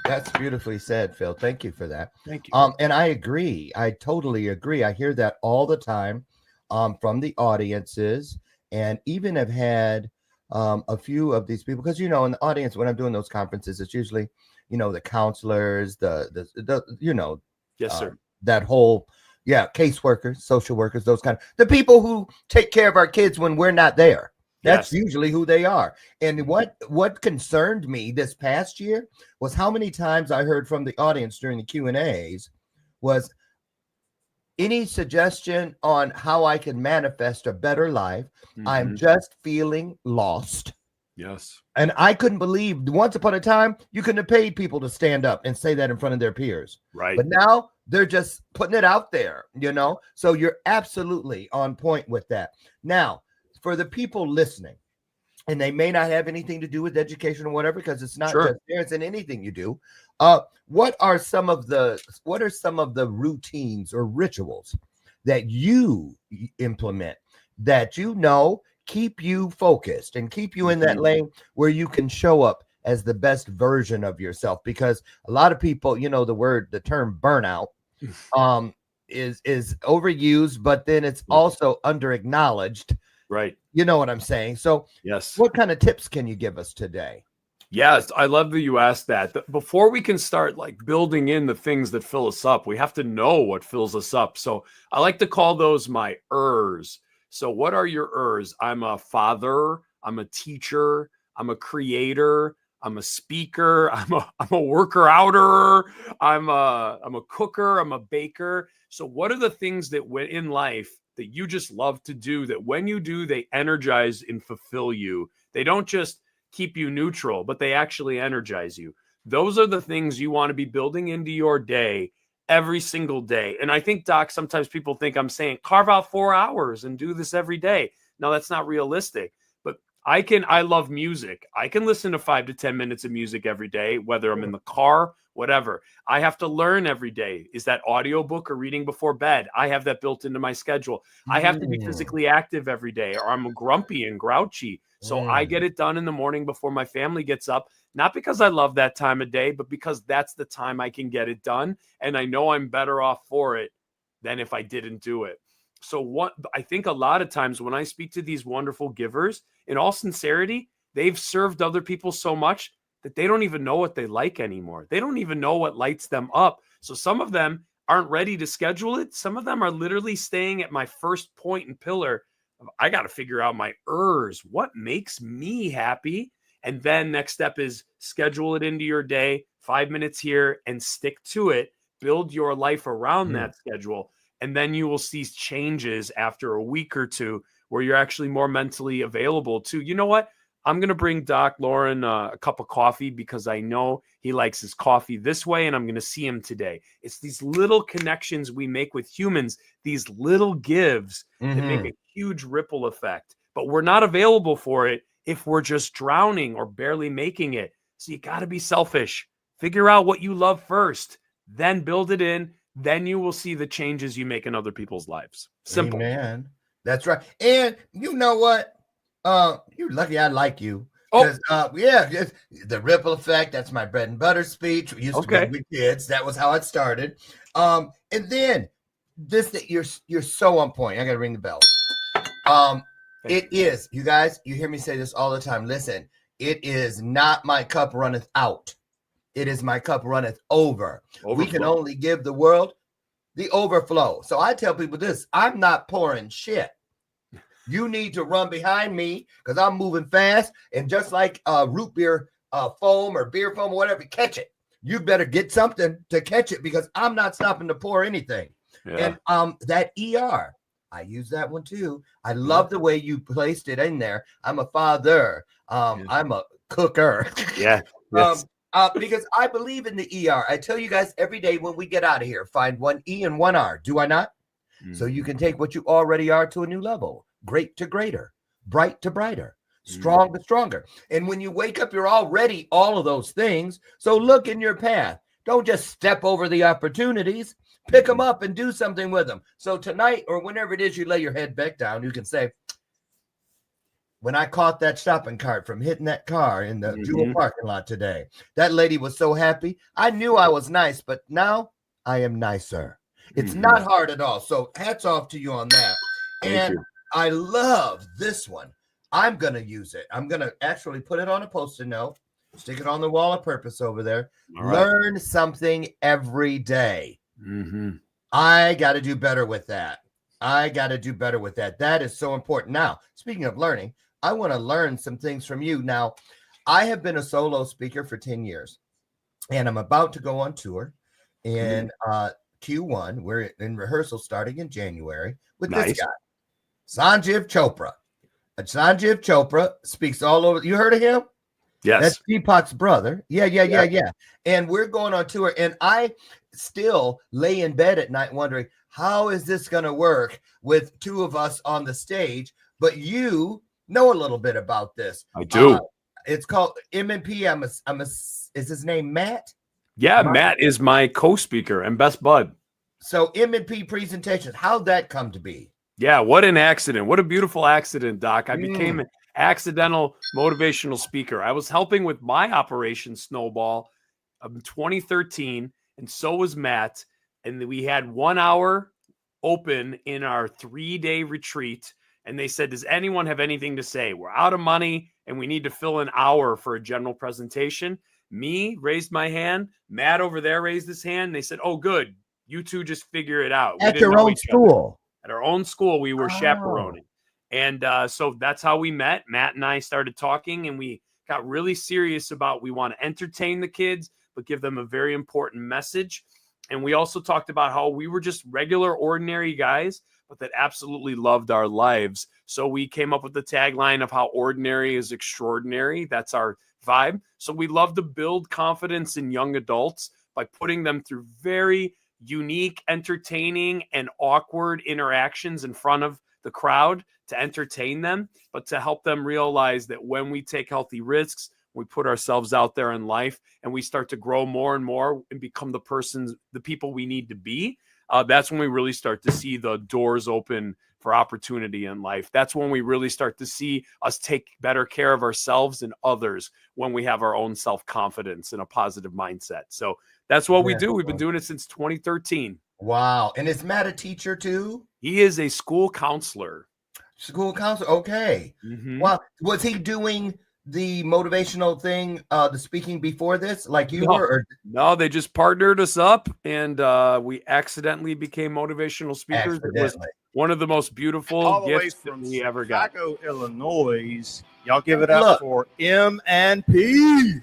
That's beautifully said, Phil. Thank you for that. Thank you. And I agree. I totally agree. I hear that all the time from the audiences, and even have had a few of these people, because, in the audience, when I'm doing those conferences, it's usually, the counselors, the Yes, sir. That whole, caseworkers, social workers, those kind of, the people who take care of our kids when we're not there. That's usually who they are. And what concerned me this past year was how many times I heard from the audience during the Q&As was, any suggestion on how I can manifest a better life? I'm just feeling lost. Yes. And I couldn't believe, once upon a time, you couldn't have paid people to stand up and say that in front of their peers. Right. But now they're just putting it out there, So you're absolutely on point with that. Now, for the people listening, and they may not have anything to do with education or whatever, because it's not just there, it's in anything you do. What are some of the routines or rituals that you implement that keep you focused and keep you in that lane where you can show up as the best version of yourself? Because a lot of people, the term burnout is overused, but then it's also under acknowledged. Right. You know what I'm saying? So yes. What kind of tips can you give us today? Yes, I love that you asked that. Before we can start like building in the things that fill us up, we have to know what fills us up. So I like to call those my ers. So what are your ers? I'm a father, I'm a teacher, I'm a creator, I'm a speaker, I'm a worker outer, I'm a cooker, I'm a baker. So what are the things that in life that you just love to do, that when you do, they energize and fulfill you? They don't just keep you neutral, but they actually energize you. Those are the things you want to be building into your day every single day. And I think, Doc, sometimes people think I'm saying carve out 4 hours and do this every day. No, that's not realistic. But I love music. I can listen to 5 to 10 minutes of music every day, whether I'm in the car, whatever. I have to learn every day. Is that audiobook or reading before bed? I have that built into my schedule. I have to be physically active every day, or I'm grumpy and grouchy. So I get it done in the morning before my family gets up, not because I love that time of day, but because that's the time I can get it done. And I know I'm better off for it than if I didn't do it. So I think a lot of times when I speak to these wonderful givers, in all sincerity, they've served other people so much that they don't even know what they like anymore. They don't even know what lights them up. So some of them aren't ready to schedule it. Some of them are literally staying at my first point and pillar. I got to figure out my ers. What makes me happy? And then next step is schedule it into your day, 5 minutes here, and stick to it. Build your life around that schedule. And then you will see changes after a week or two where you're actually more mentally available to, you know what? I'm going to bring Doc Lauren a cup of coffee because I know he likes his coffee this way, and I'm going to see him today. It's these little connections we make with humans, these little gives that make a huge ripple effect. But we're not available for it if we're just drowning or barely making it. So you got to be selfish. Figure out what you love first, then build it in. Then you will see the changes you make in other people's lives. Simple. Amen. That's right. And you know what? You're lucky I like you. Oh, yeah, the ripple effect. That's my bread and butter speech. We used to be with kids. That was how it started. And then this that you're so on point. I gotta ring the bell. It is, you guys, you hear me say this all the time. Listen, it is not my cup runneth out. It is my cup runneth over. We can only give the world the overflow. So I tell people this, I'm not pouring shit. You need to run behind me because I'm moving fast. And just like root beer foam or beer foam or whatever, catch it. You better get something to catch it because I'm not stopping to pour anything. Yeah. And that ER, I use that one too. I love the way you placed it in there. I'm a father. I'm a cooker. Yeah. Yes. Because I believe in the ER. I tell you guys every day when we get out of here, find one E and one R. Do I not? So you can take what you already are to a new level. Great to greater, bright to brighter, strong to stronger. And when you wake up, you're already all of those things. So look in your path. Don't just step over the opportunities. Pick them up and do something with them. So tonight or whenever it is you lay your head back down, you can say, when I caught that shopping cart from hitting that car in the Jewel parking lot today, that lady was so happy. I knew I was nice, but now I am nicer. It's not hard at all. So hats off to you on that. And I love this one. I'm going to use it. I'm going to actually put it on a Post-it note, stick it on the wall of purpose over there. Learn something every day. I got to do better with that. That is so important. Now, speaking of learning, I want to learn some things from you. Now, I have been a solo speaker for 10 years, and I'm about to go on tour in Q1. We're in rehearsal starting in January with this guy. Sanjeev Chopra. Sanjeev Chopra speaks all over. You heard of him? Yes. That's Deepak's brother. Yeah. And we're going on tour. And I still lay in bed at night wondering, how is this going to work with two of us on the stage? But you know a little bit about this. I do. It's called M&P. Is his name Matt? Yeah, Matt is my co-speaker and best bud. So M&P Presentations, how'd that come to be? Yeah, what an accident. What a beautiful accident, Doc. I became an accidental motivational speaker. I was helping with my Operation Snowball in 2013, and so was Matt. And we had 1 hour open in our 3-day retreat. And they said, does anyone have anything to say? We're out of money and we need to fill an hour for a general presentation. Me raised my hand. Matt over there raised his hand. They said, oh, good. You two just figure it out. At your own school. At our own school, we were chaperoning. And so that's how we met. Matt and I started talking, and we got really serious about we want to entertain the kids, but give them a very important message. And we also talked about how we were just regular, ordinary guys, but that absolutely loved our lives. So we came up with the tagline of how ordinary is extraordinary. That's our vibe. So we love to build confidence in young adults by putting them through very unique, entertaining, and awkward interactions in front of the crowd to entertain them, but to help them realize that when we take healthy risks, we put ourselves out there in life and we start to grow more and more and become the people we need to be. That's when we really start to see the doors open for opportunity in life. That's when we really start to see us take better care of ourselves and others, when we have our own self-confidence and a positive mindset. So that's what we do. We've been doing it since 2013. Wow. And is Matt a teacher too? He is a school counselor. School counselor. Okay. Mm-hmm. Wow. Was he doing the motivational thing, the speaking before this, like you were? Or? No, they just partnered us up, and we accidentally became motivational speakers. It was one of the most beautiful gifts that we ever got. Chicago, Illinois. Y'all give it up for M&P.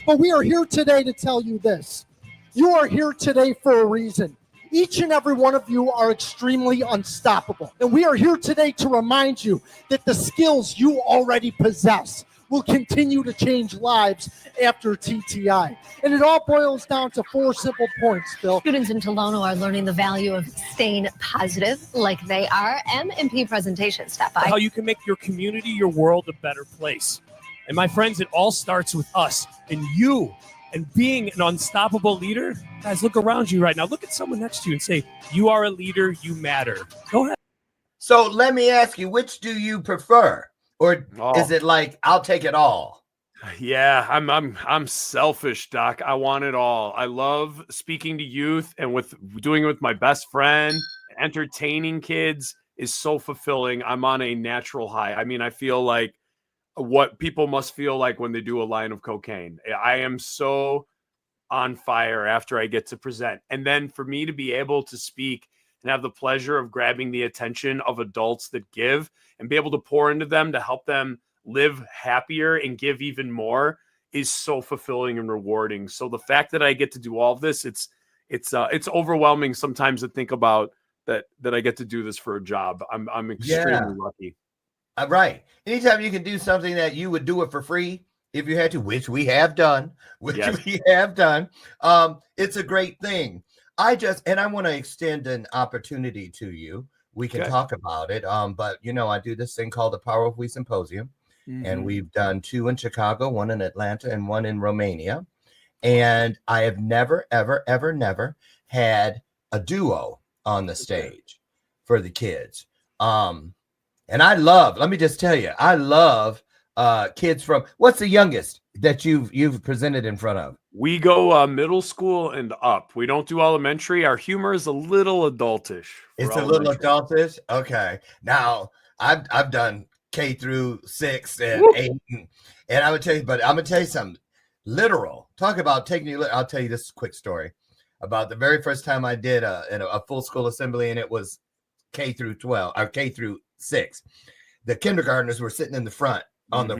But we are here today to tell you this. You are here today for a reason. Each and every one of you are extremely unstoppable. And we are here today to remind you that the skills you already possess will continue to change lives after TTI. And it all boils down to 4 simple points, Phil. Students in Tolono are learning the value of staying positive like they are. M&P Presentations, stop by. How you can make your community, your world a better place. And my friends, it all starts with us and you. And being an unstoppable leader, guys, look around you right now. Look at someone next to you and say, you are a leader, you matter. Go ahead. So let me ask you, which do you prefer? Or is it like, I'll take it all? Yeah, I'm selfish, Doc. I want it all. I love speaking to youth, and with doing it with my best friend, entertaining kids is so fulfilling. I'm on a natural high. I mean, I feel like what people must feel like when they do a line of cocaine. I am so on fire after I get to present. And then for me to be able to speak and have the pleasure of grabbing the attention of adults that give and be able to pour into them to help them live happier and give even more is so fulfilling and rewarding. So the fact that I get to do all of this, it's overwhelming sometimes to think about that I get to do this for a job. I'm extremely lucky. Right. Anytime you can do something that you would do it for free if you had to, which we have done, it's a great thing. I want to extend an opportunity to you. We can talk about it. But I do this thing called the Power of We Symposium. Mm-hmm. And we've done 2 in Chicago, 1 in Atlanta, and 1 in Romania. And I have never, ever, ever, never had a duo on the stage for the kids. And let me just tell you, I love kids from, what's the youngest that you've presented in front of? We go middle school and up. We don't do elementary. Our humor is a little adultish. It's a little adultish. Okay. Now I've done K through 6 and 8, and I would tell you, but I'm gonna tell you something. Literal. Talk about taking you. I'll tell you this quick story about the very first time I did a full school assembly, and it was K through 12 or K through 6. The kindergartners were sitting in the front on the,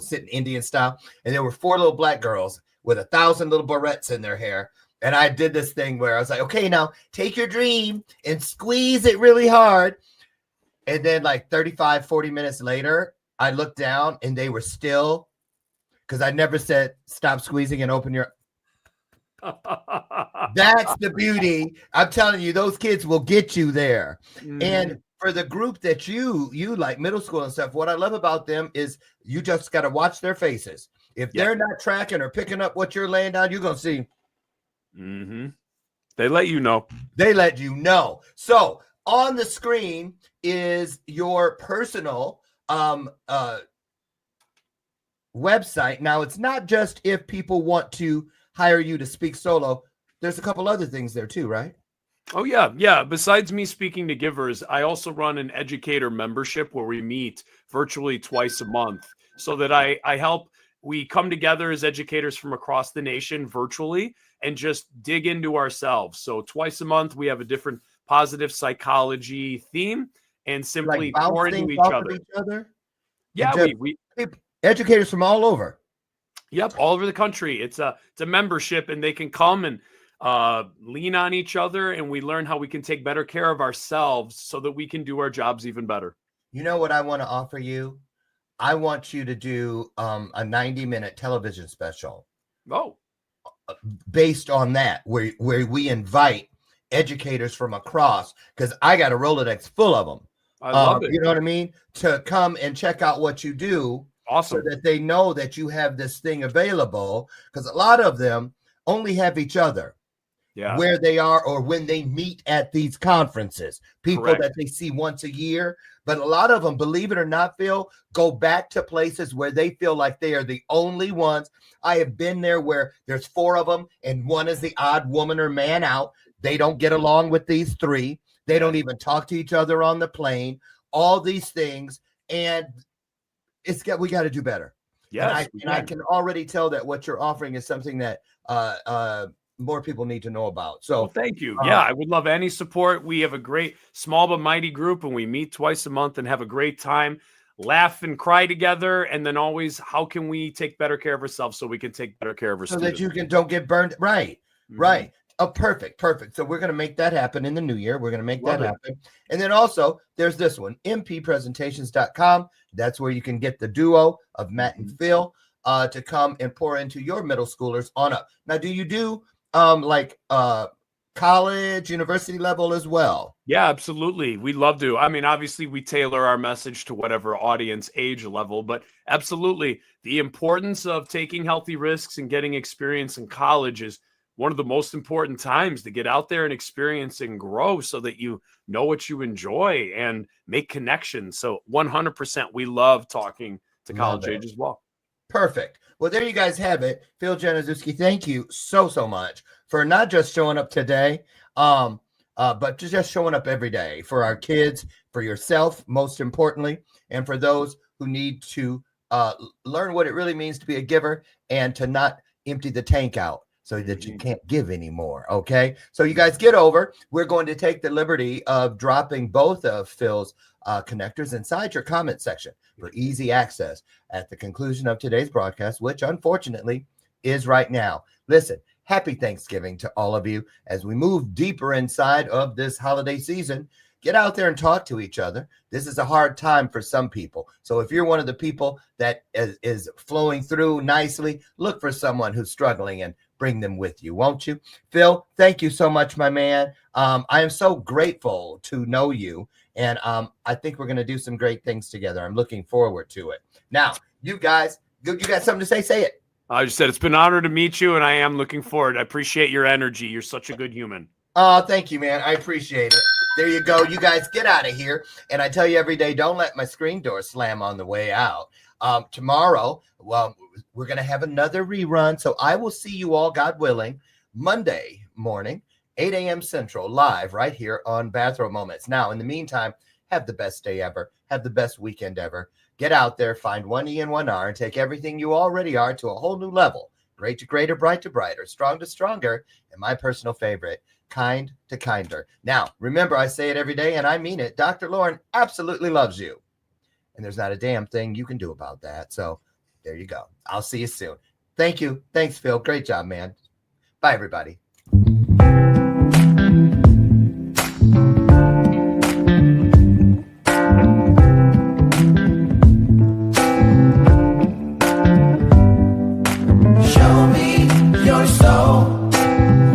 sitting Indian style. And there were 4 little black girls with 1,000 little barrettes in their hair. And I did this thing where I was like, okay, now take your dream and squeeze it really hard. And then like 35, 40 minutes later, I looked down and they were still, because I never said, stop squeezing and open your. That's the beauty. I'm telling you, those kids will get you there. Mm-hmm. And for the group that you like middle school and stuff, what I love about them is you just got to watch their faces. If they're not tracking or picking up what you're laying down, you're going to see. Mm-hmm. They let you know. They let you know. So on the screen is your personal website. Now, it's not just if people want to hire you to speak solo. There's a couple other things there too, right? Oh, yeah. Yeah. Besides me speaking to givers, I also run an educator membership where we meet virtually twice a month so that I help. We come together as educators from across the nation virtually and just dig into ourselves. So twice a month, we have a different positive psychology theme and simply Like pour bounce into things each off other. of each other. Yeah, And just we educators from all over. Yep, all over the country. It's a membership, and they can come and lean on each other, and we learn how we can take better care of ourselves so that we can do our jobs even better. You know what I want to offer you? I want you to do a 90-minute television special. Oh, based on that, where we invite educators from across, because I got a Rolodex full of them. I love it. You know what I mean? To come and check out what you do. Awesome. So that they know that you have this thing available, because a lot of them only have each other. Yeah. Where they are or when they meet at these conferences, people Correct. that they see once a year. But a lot of them, believe it or not, Phil, go back to places where they feel like they are the only ones. I have been there where there's 4 of them and one is the odd woman or man out. They don't get along with these 3. They don't even talk to each other on the plane, all these things. And we got to do better. Yes, and I can already tell that what you're offering is something that more people need to know about. So well, thank you. Yeah, I would love any support. We have a great small but mighty group, and we meet twice a month and have a great time, laugh and cry together. And then always, how can we take better care of ourselves so we can take better care of our so students? that you don't get burned. Right. Mhm. Right. Oh, perfect. So we're going to make that happen in the new year. We're going to make Love that it. happen. And then also there's this one, mppresentations.com. That's where you can get the duo of Matt and Phil to come and pour into your middle schoolers on up. Now, do you do college, university level as well? Yeah, absolutely. We love to. I mean, obviously, we tailor our message to whatever audience age level, but absolutely, the importance of taking healthy risks and getting experience in college is one of the most important times to get out there and experience and grow so that you know what you enjoy and make connections. So 100%, we love talking to college age as well. Perfect. Well, there you guys have it. Phil Januszewski, thank you so much for not just showing up today, but just showing up every day for our kids, for yourself, most importantly, and for those who need to learn what it really means to be a giver and to not empty the tank out so that you can't give anymore. Okay. So you guys get over. We're going to take the liberty of dropping both of Phil's connectors inside your comment section for easy access at the conclusion of today's broadcast, which unfortunately is right now. Listen, happy Thanksgiving to all of you as we move deeper inside of this holiday season. Get out there and talk to each other. This is a hard time for some people. So if you're one of the people that is flowing through nicely, look for someone who's struggling and bring them with you, won't you? Phil, thank you so much, my man. I am so grateful to know you. And I think we're going to do some great things together. I'm looking forward to it. Now, you guys, you got something to say? Say it. I just said it's been an honor to meet you, and I am looking forward. I appreciate your energy. You're such a good human. Oh, thank you, man. I appreciate it. There you go. You guys get out of here. And I tell you every day, don't let my screen door slam on the way out. Tomorrow, well, we're going to have another rerun. So I will see you all, God willing, Monday morning, 8 a.m. Central, live right here on Bathrobe Moments. Now, in the meantime, have the best day ever. Have the best weekend ever. Get out there, find one E and one R, and take everything you already are to a whole new level. Great to greater, bright to brighter, strong to stronger, and my personal favorite, kind to kinder. Now, remember, I say it every day, and I mean it. Dr. Lauren absolutely loves you. And there's not a damn thing you can do about that. So there you go. I'll see you soon. Thank you. Thanks, Phil. Great job, man. Bye, everybody. Show me your soul.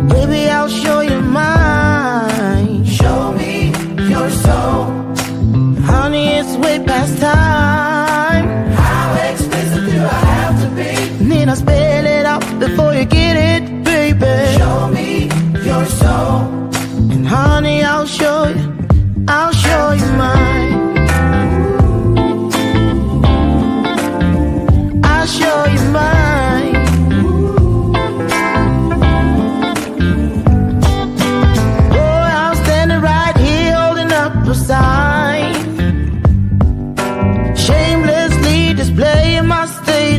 Baby, I'll show you mine. Show me your soul. Honey, it's way past time. How explicit do I have to be? Need I spell it out before you get it, baby? Show me your soul. And honey, I'll show you mine. I'll show you mine. Oh, I'll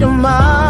tomorrow.